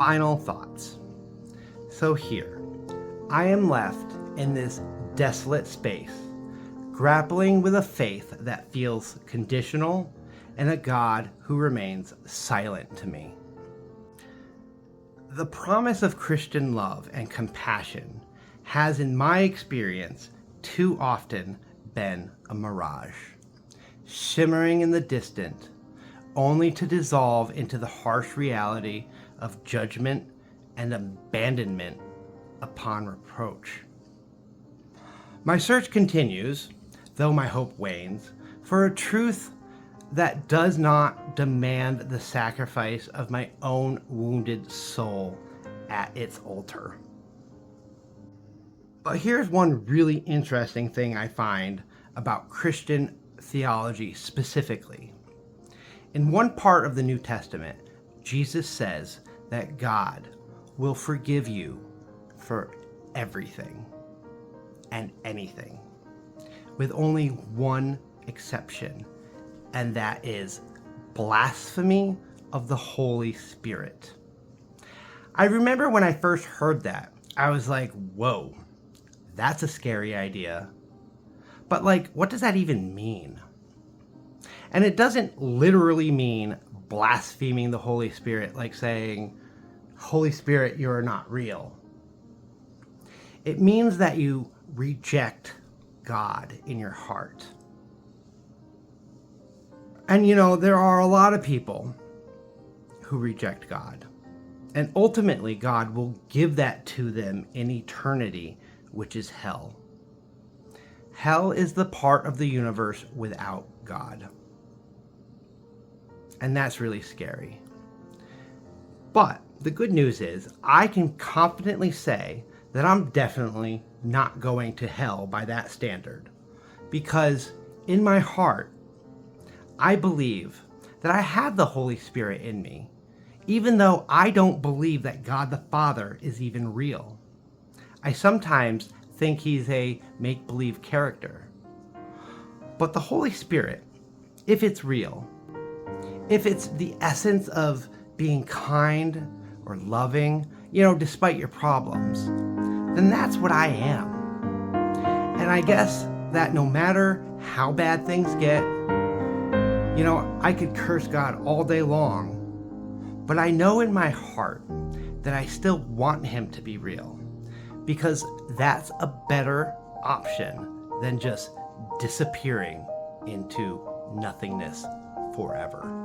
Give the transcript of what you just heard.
Final thoughts. So here, I am left in this desolate space, grappling with a faith that feels conditional and a God who remains silent to me. The promise of Christian love and compassion has, in my experience, too often been a mirage, shimmering in the distant, only to dissolve into the harsh reality of judgment and abandonment upon reproach. My search continues, though my hope wanes, for a truth that does not demand the sacrifice of my own wounded soul at its altar. But here's one really interesting thing I find about Christian theology specifically. In one part of the New Testament, Jesus says that God will forgive you for everything and anything, with only one exception, and that is blasphemy of the Holy Spirit. I remember when I first heard that, I was like, whoa, that's a scary idea. But what does that even mean? And it doesn't literally mean blaspheming the Holy Spirit, like saying, Holy Spirit, you're not real. It means that you reject God in your heart. And there are a lot of people who reject God. And ultimately, God will give that to them in eternity, which is hell. Hell is the part of the universe without God. And that's really scary. But the good news is I can confidently say that I'm definitely not going to hell by that standard. Because in my heart, I believe that I have the Holy Spirit in me, even though I don't believe that God the Father is even real. I sometimes think he's a make-believe character. But the Holy Spirit, if it's real, if it's the essence of being kind or loving, despite your problems, then that's what I am. And I guess that no matter how bad things get, I could curse God all day long, but I know in my heart that I still want him to be real, because that's a better option than just disappearing into nothingness forever.